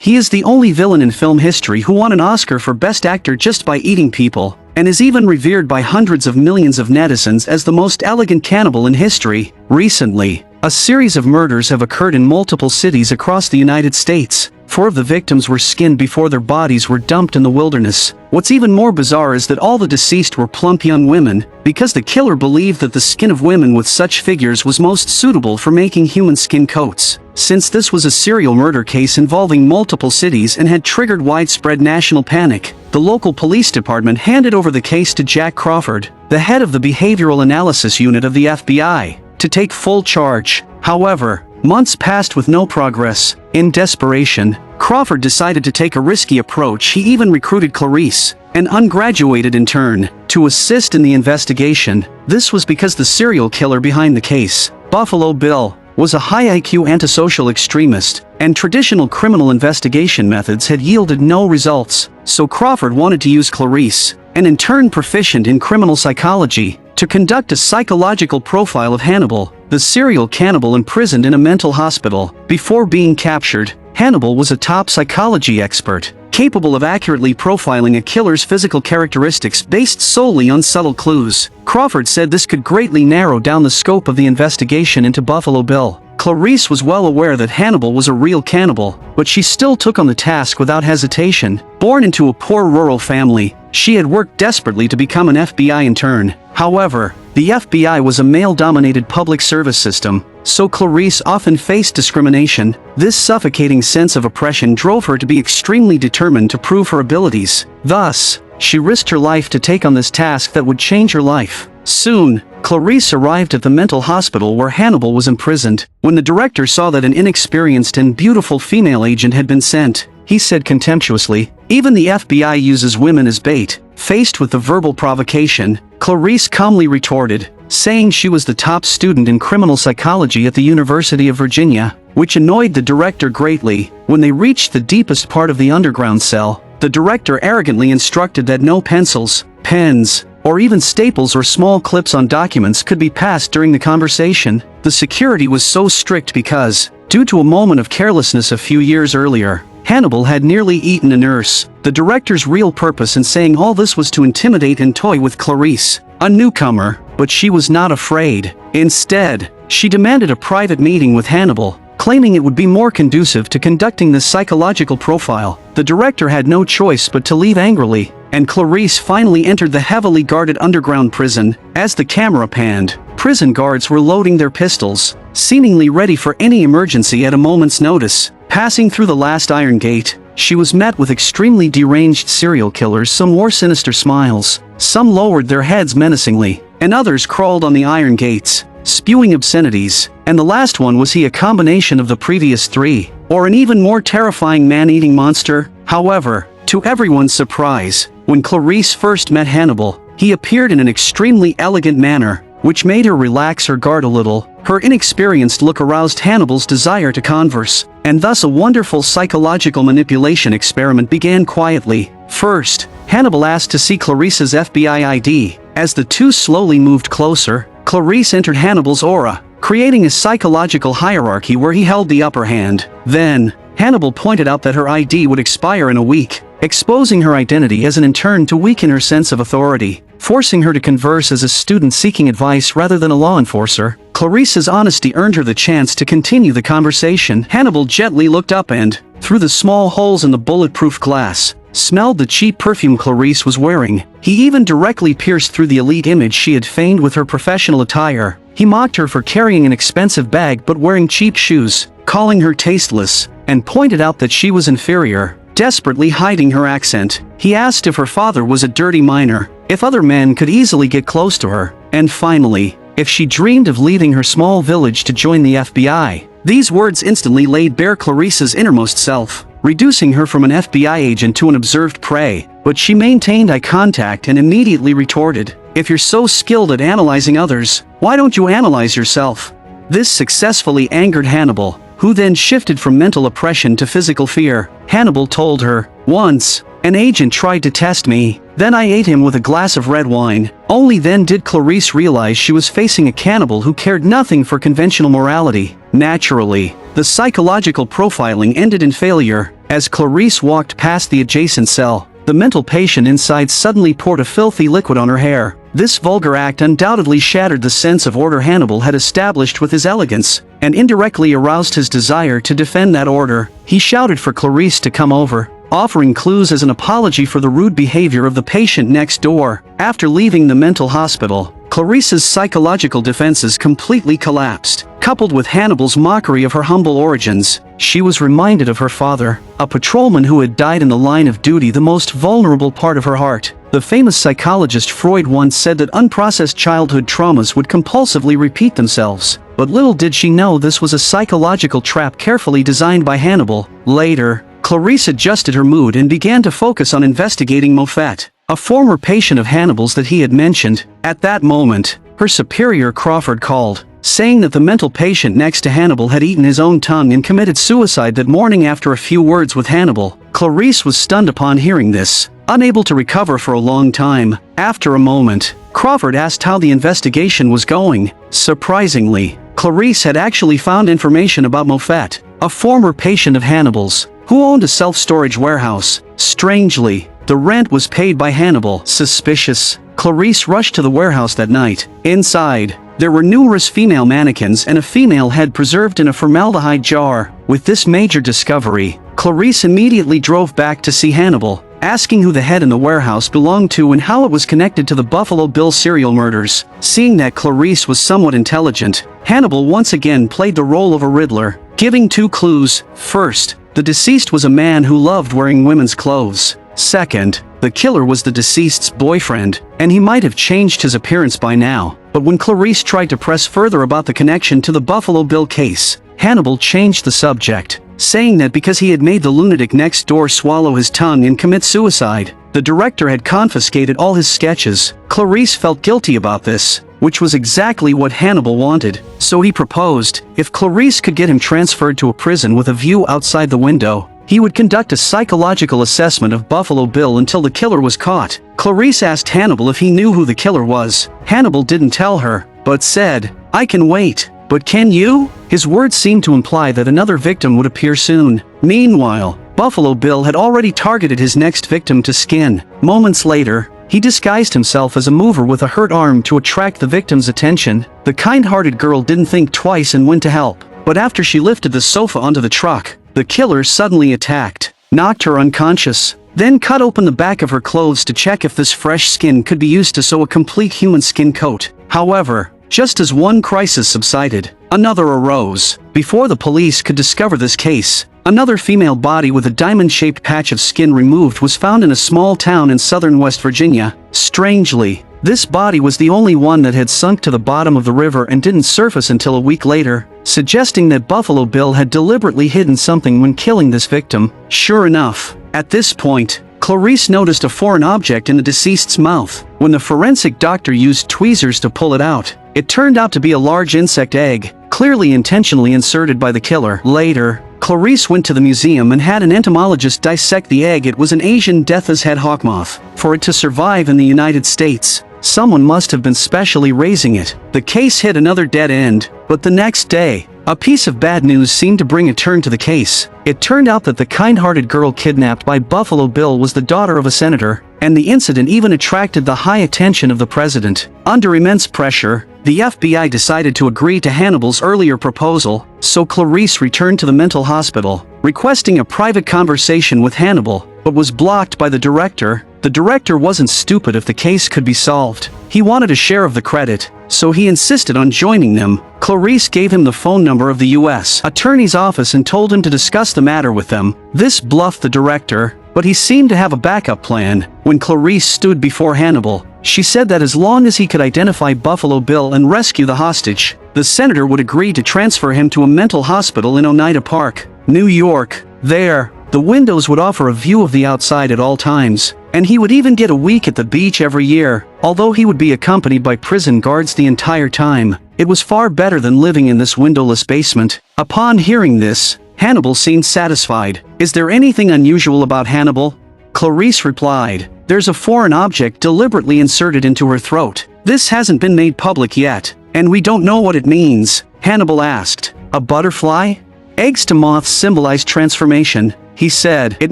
He is the only villain in film history who won an Oscar for Best Actor just by eating people, and is even revered by hundreds of millions of netizens as the most elegant cannibal in history. Recently, a series of murders have occurred in multiple cities across the United States. 4 of the victims were skinned before their bodies were dumped in the wilderness. What's even more bizarre is that all the deceased were plump young women, because the killer believed that the skin of women with such figures was most suitable for making human skin coats. Since this was a serial murder case involving multiple cities and had triggered widespread national panic, the local police department handed over the case to Jack Crawford, the head of the Behavioral Analysis Unit of the FBI, to take full charge. However, months passed with no progress. In desperation, Crawford decided to take a risky approach. He even recruited Clarice, an ungraduated intern, to assist in the investigation. This was because the serial killer behind the case, Buffalo Bill, was a high-IQ antisocial extremist, and traditional criminal investigation methods had yielded no results. So Crawford wanted to use Clarice, an intern proficient in criminal psychology, to conduct a psychological profile of Hannibal, the serial cannibal imprisoned in a mental hospital. Before being captured, Hannibal was a top psychology expert, capable of accurately profiling a killer's physical characteristics based solely on subtle clues. Crawford said this could greatly narrow down the scope of the investigation into Buffalo Bill. Clarice was well aware that Hannibal was a real cannibal, but she still took on the task without hesitation. Born into a poor rural family, she had worked desperately to become an FBI intern. However, the FBI was a male-dominated public service system, so Clarice often faced discrimination. This suffocating sense of oppression drove her to be extremely determined to prove her abilities. Thus, she risked her life to take on this task that would change her life. Soon, Clarice arrived at the mental hospital where Hannibal was imprisoned. When the director saw that an inexperienced and beautiful female agent had been sent, he said contemptuously, "Even the FBI uses women as bait." Faced with the verbal provocation, Clarice calmly retorted, saying she was the top student in criminal psychology at the University of Virginia, which annoyed the director greatly. When they reached the deepest part of the underground cell, the director arrogantly instructed that no pencils, pens, or even staples or small clips on documents could be passed during the conversation. The security was so strict because, due to a moment of carelessness a few years earlier, Hannibal had nearly eaten a nurse. The director's real purpose in saying all this was to intimidate and toy with Clarice, a newcomer, but she was not afraid. Instead, she demanded a private meeting with Hannibal, claiming it would be more conducive to conducting this psychological profile. The director had no choice but to leave angrily, and Clarice finally entered the heavily guarded underground prison. As the camera panned, prison guards were loading their pistols, seemingly ready for any emergency at a moment's notice. Passing through the last iron gate, she was met with extremely deranged serial killers. Some wore sinister smiles, some lowered their heads menacingly, and others crawled on the iron gates, spewing obscenities. And the last one, was he a combination of the previous 3, or an even more terrifying man-eating monster? However, to everyone's surprise, when Clarice first met Hannibal, he appeared in an extremely elegant manner, which made her relax her guard a little. Her inexperienced look aroused Hannibal's desire to converse, and thus a wonderful psychological manipulation experiment began quietly. First, Hannibal asked to see Clarice's FBI ID. As the two slowly moved closer, Clarice entered Hannibal's aura, creating a psychological hierarchy where he held the upper hand. Then, Hannibal pointed out that her ID would expire in a week, exposing her identity as an intern to weaken her sense of authority, forcing her to converse as a student seeking advice rather than a law enforcer. Clarice's honesty earned her the chance to continue the conversation. Hannibal gently looked up and, through the small holes in the bulletproof glass, smelled the cheap perfume Clarice was wearing. He even directly pierced through the elite image she had feigned with her professional attire. He mocked her for carrying an expensive bag but wearing cheap shoes, calling her tasteless, and pointed out that she was inferior. Desperately hiding her accent, he asked if her father was a dirty miner, if other men could easily get close to her, and finally, if she dreamed of leaving her small village to join the FBI. These words instantly laid bare Clarice's innermost self, reducing her from an FBI agent to an observed prey. But she maintained eye contact and immediately retorted, "If you're so skilled at analyzing others, why don't you analyze yourself?" This successfully angered Hannibal, who then shifted from mental oppression to physical fear. Hannibal told her, "Once, an agent tried to test me, then I ate him with a glass of red wine." Only then did Clarice realize she was facing a cannibal who cared nothing for conventional morality. Naturally, The psychological profiling ended in failure. As Clarice walked past the adjacent cell, the mental patient inside suddenly poured a filthy liquid on her hair. This vulgar act undoubtedly shattered the sense of order Hannibal had established with his elegance, and indirectly aroused his desire to defend that order. He shouted for Clarice to come over, offering clues as an apology for the rude behavior of the patient next door. After leaving the mental hospital, Clarice's psychological defenses completely collapsed. Coupled with Hannibal's mockery of her humble origins, she was reminded of her father, a patrolman who had died in the line of duty, the most vulnerable part of her heart. The famous psychologist Freud once said that unprocessed childhood traumas would compulsively repeat themselves. But little did she know this was a psychological trap carefully designed by Hannibal. Later, Clarice adjusted her mood and began to focus on investigating Moffat, a former patient of Hannibal's that he had mentioned. At that moment, her superior Crawford called, saying that the mental patient next to Hannibal had eaten his own tongue and committed suicide that morning after a few words with Hannibal. Clarice was stunned upon hearing this, unable to recover for a long time. After a moment, Crawford asked how the investigation was going. Surprisingly, Clarice had actually found information about Moffat, a former patient of Hannibal's, who owned a self-storage warehouse. Strangely, the rent was paid by Hannibal. Suspicious, Clarice rushed to the warehouse that night. Inside, there were numerous female mannequins and a female head preserved in a formaldehyde jar. With this major discovery, Clarice immediately drove back to see Hannibal, asking who the head in the warehouse belonged to and how it was connected to the Buffalo Bill serial murders. Seeing that Clarice was somewhat intelligent, Hannibal once again played the role of a Riddler, giving 2 clues. First, the deceased was a man who loved wearing women's clothes. Second, the killer was the deceased's boyfriend, and he might have changed his appearance by now. But when Clarice tried to press further about the connection to the Buffalo Bill case, Hannibal changed the subject, saying that because he had made the lunatic next door swallow his tongue and commit suicide, the director had confiscated all his sketches. Clarice felt guilty about this, which was exactly what Hannibal wanted. So he proposed, if Clarice could get him transferred to a prison with a view outside the window, he would conduct a psychological assessment of Buffalo Bill until the killer was caught. Clarice asked Hannibal if he knew who the killer was. Hannibal didn't tell her, but said, "I can wait. But can you?" His words seemed to imply that another victim would appear soon. Meanwhile, Buffalo Bill had already targeted his next victim to skin. Moments later, he disguised himself as a mover with a hurt arm to attract the victim's attention. The kind-hearted girl didn't think twice and went to help. But after she lifted the sofa onto the truck, the killer suddenly attacked, knocked her unconscious, then cut open the back of her clothes to check if this fresh skin could be used to sew a complete human skin coat. However, just as one crisis subsided, another arose. Before the police could discover this case, another female body with a diamond-shaped patch of skin removed was found in a small town in southern West Virginia. Strangely, this body was the only one that had sunk to the bottom of the river and didn't surface until a week later, suggesting that Buffalo Bill had deliberately hidden something when killing this victim. Sure enough, at this point, Clarice noticed a foreign object in the deceased's mouth. When the forensic doctor used tweezers to pull it out, it turned out to be a large insect egg, clearly intentionally inserted by the killer. Later, Clarice went to the museum and had an entomologist dissect the egg. It was an Asian death's head hawkmoth. For it to survive in the United States, someone must have been specially raising it. The case hit another dead end, but the next day, a piece of bad news seemed to bring a turn to the case. It turned out that the kind-hearted girl kidnapped by Buffalo Bill was the daughter of a senator, and the incident even attracted the high attention of the president. Under immense pressure, the FBI decided to agree to Hannibal's earlier proposal, so Clarice returned to the mental hospital, requesting a private conversation with Hannibal, but was blocked by the director. The director wasn't stupid if the case could be solved. He wanted a share of the credit, so he insisted on joining them. Clarice gave him the phone number of the U.S. Attorney's office and told him to discuss the matter with them. This bluffed the director, but he seemed to have a backup plan. When Clarice stood before Hannibal, she said that as long as he could identify Buffalo Bill and rescue the hostage, the senator would agree to transfer him to a mental hospital in Oneida Park, New York. There, the windows would offer a view of the outside at all times, and he would even get a week at the beach every year. Although he would be accompanied by prison guards the entire time, it was far better than living in this windowless basement. Upon hearing this, Hannibal seemed satisfied. "Is there anything unusual about Hannibal?" Clarice replied, "There's a foreign object deliberately inserted into her throat. This hasn't been made public yet, and we don't know what it means." Hannibal asked, "A butterfly?" Eggs to moths symbolize transformation, he said. It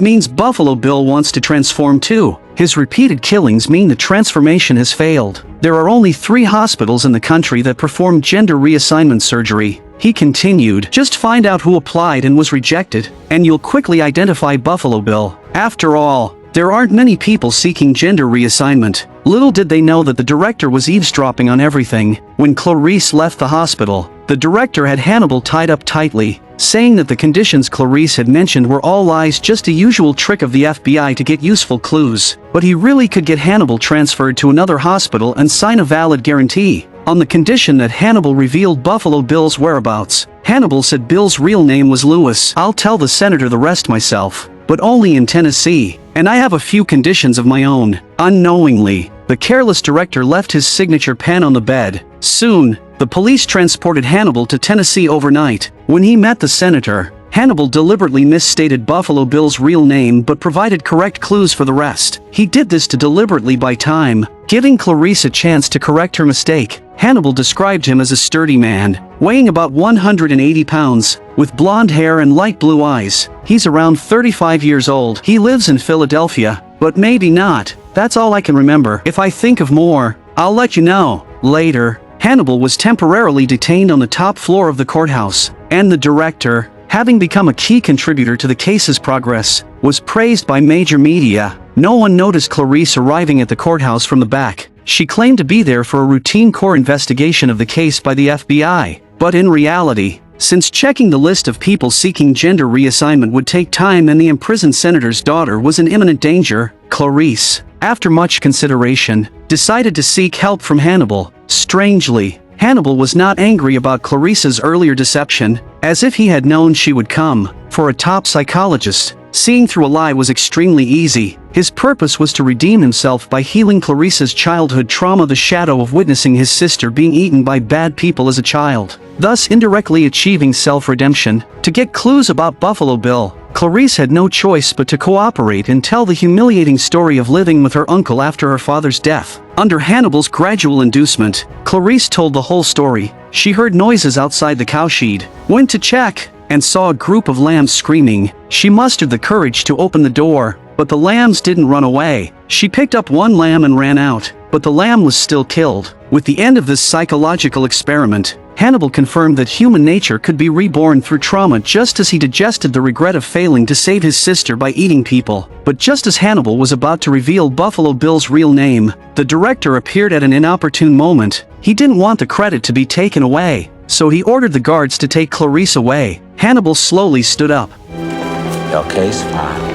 means Buffalo Bill wants to transform too. His repeated killings mean the transformation has failed. There are only 3 hospitals in the country that perform gender reassignment surgery. He continued, just find out who applied and was rejected, and you'll quickly identify Buffalo Bill. After all, there aren't many people seeking gender reassignment. Little did they know that the director was eavesdropping on everything. When Clarice left the hospital, the director had Hannibal tied up tightly, saying that the conditions Clarice had mentioned were all lies, just a usual trick of the FBI to get useful clues. But he really could get Hannibal transferred to another hospital and sign a valid guarantee, on the condition that Hannibal revealed Buffalo Bill's whereabouts. Hannibal said Bill's real name was Lewis. I'll tell the senator the rest myself, but only in Tennessee, and I have a few conditions of my own. Unknowingly, the careless director left his signature pen on the bed. Soon, the police transported Hannibal to Tennessee overnight. When he met the senator, Hannibal deliberately misstated Buffalo Bill's real name but provided correct clues for the rest. He did this to deliberately buy time, giving Clarice a chance to correct her mistake. Hannibal described him as a sturdy man, weighing about 180 pounds, with blonde hair and light blue eyes. He's around 35 years old. He lives in Philadelphia, but maybe not. That's all I can remember. If I think of more, I'll let you know. Later, Hannibal was temporarily detained on the top floor of the courthouse, and the director, having become a key contributor to the case's progress, was praised by major media. No one noticed Clarice arriving at the courthouse from the back. She claimed to be there for a routine core investigation of the case by the FBI. But in reality, since checking the list of people seeking gender reassignment would take time and the imprisoned senator's daughter was in imminent danger, Clarice, after much consideration, decided to seek help from Hannibal. Strangely, Hannibal was not angry about Clarice's earlier deception, as if he had known she would come. For a top psychologist, seeing through a lie was extremely easy. His purpose was to redeem himself by healing Clarice's childhood trauma, the shadow of witnessing his sister being eaten by bad people as a child, thus indirectly achieving self-redemption. To get clues about Buffalo Bill, Clarice had no choice but to cooperate and tell the humiliating story of living with her uncle after her father's death. Under Hannibal's gradual inducement, Clarice told the whole story. She heard noises outside the cowshed, went to check, and saw a group of lambs screaming. She mustered the courage to open the door, but the lambs didn't run away. She picked up one lamb and ran out, but the lamb was still killed. With the end of this psychological experiment, Hannibal confirmed that human nature could be reborn through trauma, just as he digested the regret of failing to save his sister by eating people. But just as Hannibal was about to reveal Buffalo Bill's real name, the director appeared at an inopportune moment. He didn't want the credit to be taken away, so he ordered the guards to take Clarice away. Hannibal slowly stood up. Your case filed.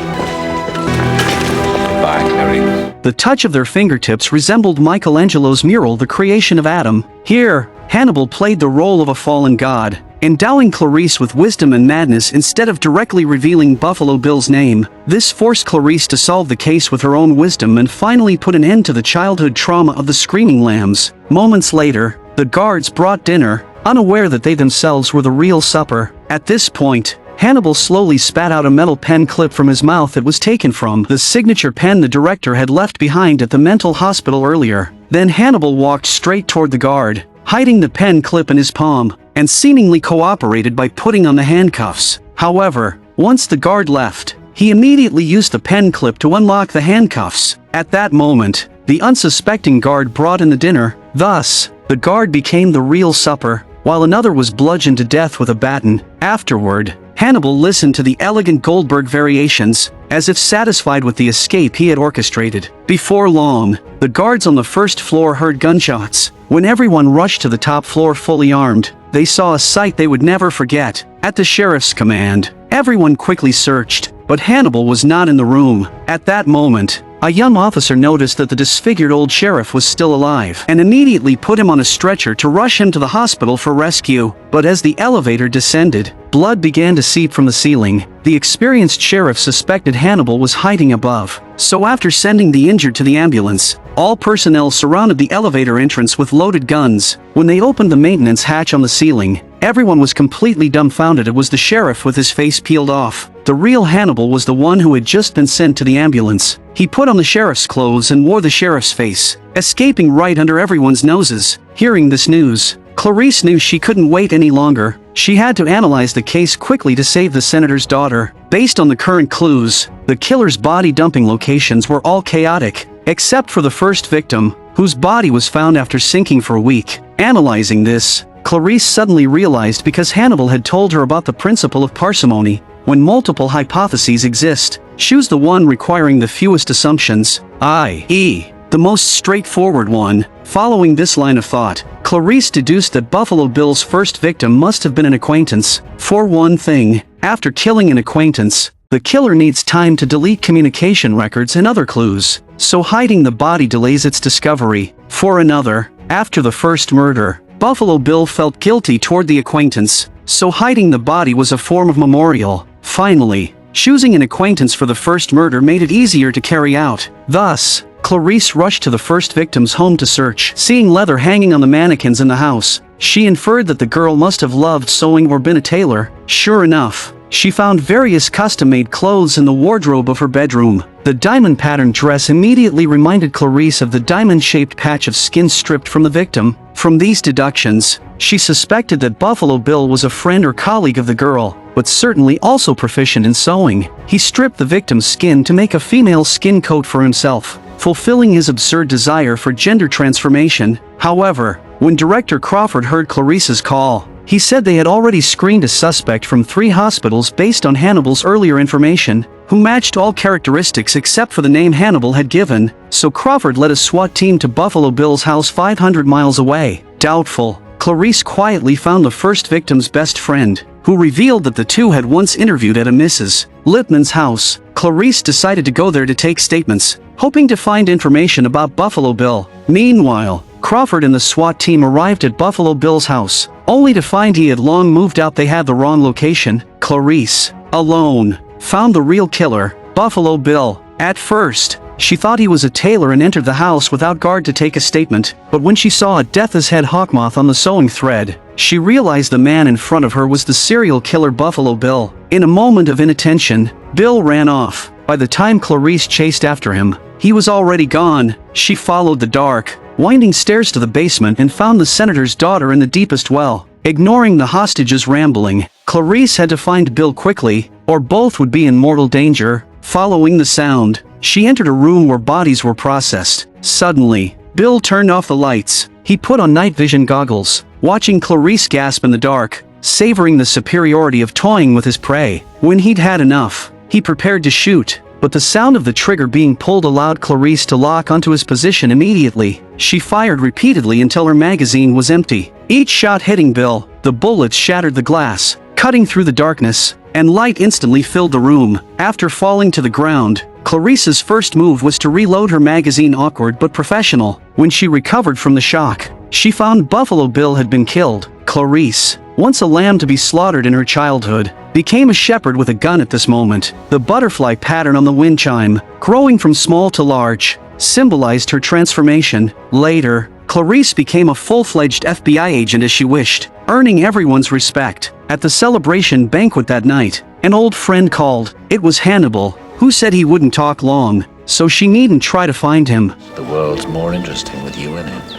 Goodbye, Clarice. The touch of their fingertips resembled Michelangelo's mural, The Creation of Adam. Here, Hannibal played the role of a fallen god, endowing Clarice with wisdom and madness instead of directly revealing Buffalo Bill's name. This forced Clarice to solve the case with her own wisdom and finally put an end to the childhood trauma of the screaming lambs. Moments later, the guards brought dinner, unaware that they themselves were the real supper. At this point, Hannibal slowly spat out a metal pen clip from his mouth that was taken from the signature pen the director had left behind at the mental hospital earlier. Then Hannibal walked straight toward the guard, hiding the pen clip in his palm, and seemingly cooperated by putting on the handcuffs. However, once the guard left, he immediately used the pen clip to unlock the handcuffs. At that moment, the unsuspecting guard brought in the dinner. Thus, the guard became the real supper, while another was bludgeoned to death with a baton. Afterward, Hannibal listened to the elegant Goldberg variations, as if satisfied with the escape he had orchestrated. Before long, the guards on the first floor heard gunshots. When everyone rushed to the top floor fully armed, they saw a sight they would never forget. At the sheriff's command, everyone quickly searched, but Hannibal was not in the room. At that moment, a young officer noticed that the disfigured old sheriff was still alive and immediately put him on a stretcher to rush him to the hospital for rescue. But as the elevator descended, blood began to seep from the ceiling. The experienced sheriff suspected Hannibal was hiding above. So after sending the injured to the ambulance, all personnel surrounded the elevator entrance with loaded guns. When they opened the maintenance hatch on the ceiling, everyone was completely dumbfounded. It was the sheriff with his face peeled off. The real Hannibal was the one who had just been sent to the ambulance. He put on the sheriff's clothes and wore the sheriff's face, escaping right under everyone's noses. Hearing this news, Clarice knew she couldn't wait any longer. She had to analyze the case quickly to save the senator's daughter. Based on the current clues, the killer's body dumping locations were all chaotic, except for the first victim, whose body was found after sinking for a week. Analyzing this, Clarice suddenly realized because Hannibal had told her about the principle of parsimony. When multiple hypotheses exist, choose the one requiring the fewest assumptions, i.e., the most straightforward one. Following this line of thought, Clarice deduced that Buffalo Bill's first victim must have been an acquaintance. For one thing, after killing an acquaintance, the killer needs time to delete communication records and other clues, so hiding the body delays its discovery. For another, after the first murder, Buffalo Bill felt guilty toward the acquaintance, so hiding the body was a form of memorial. Finally, choosing an acquaintance for the first murder made it easier to carry out. Thus, Clarice rushed to the first victim's home to search. Seeing leather hanging on the mannequins in the house, she inferred that the girl must have loved sewing or been a tailor. Sure enough, she found various custom-made clothes in the wardrobe of her bedroom. The diamond-patterned dress immediately reminded Clarice of the diamond-shaped patch of skin stripped from the victim. From these deductions, she suspected that Buffalo Bill was a friend or colleague of the girl, but certainly also proficient in sewing. He stripped the victim's skin to make a female skin coat for himself, fulfilling his absurd desire for gender transformation. However, when director Crawford heard Clarice's call, he said they had already screened a suspect from 3 hospitals based on Hannibal's earlier information, who matched all characteristics except for the name Hannibal had given, so Crawford led a SWAT team to Buffalo Bill's house 500 miles away. Doubtful, Clarice quietly found the first victim's best friend, who revealed that the two had once interviewed at a Mrs. Lippman's house. Clarice decided to go there to take statements, hoping to find information about Buffalo Bill. Meanwhile, Crawford and the SWAT team arrived at Buffalo Bill's house, only to find he had long moved out. They had the wrong location. Clarice, alone, found the real killer, Buffalo Bill. At first, she thought he was a tailor and entered the house without guard to take a statement, but when she saw a death's head hawkmoth on the sewing thread, she realized the man in front of her was the serial killer Buffalo Bill. In a moment of inattention, Bill ran off. By the time Clarice chased after him, he was already gone. She followed the dark, winding stairs to the basement and found the senator's daughter in the deepest well. Ignoring the hostage's rambling, Clarice had to find Bill quickly, or both would be in mortal danger. Following the sound, she entered a room where bodies were processed. Suddenly, Bill turned off the lights. He put on night vision goggles, watching Clarice gasp in the dark, savoring the superiority of toying with his prey. When he'd had enough, he prepared to shoot, but the sound of the trigger being pulled allowed Clarice to lock onto his position immediately. She fired repeatedly until her magazine was empty. Each shot hitting Bill, the bullets shattered the glass, cutting through the darkness, and light instantly filled the room. After falling to the ground, Clarice's first move was to reload her magazine, awkward but professional. When she recovered from the shock, she found Buffalo Bill had been killed. Clarice, once a lamb to be slaughtered in her childhood, became a shepherd with a gun at this moment. The butterfly pattern on the wind chime, growing from small to large, symbolized her transformation. Later, Clarice became a full-fledged FBI agent as she wished, earning everyone's respect. At the celebration banquet that night, an old friend called. It was Hannibal, who said he wouldn't talk long, so she needn't try to find him. The world's more interesting with you in it.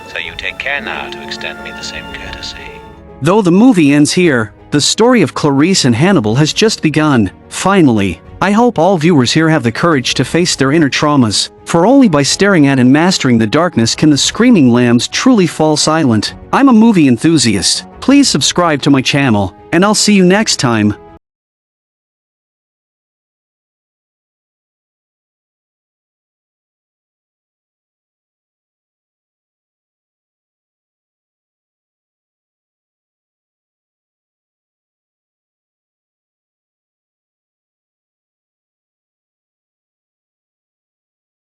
So you take care now to extend me the same courtesy. Though the movie ends here, the story of Clarice and Hannibal has just begun. Finally, I hope all viewers here have the courage to face their inner traumas, for only by staring at and mastering the darkness can the screaming lambs truly fall silent. I'm a movie enthusiast. Please subscribe to my channel, and I'll see you next time.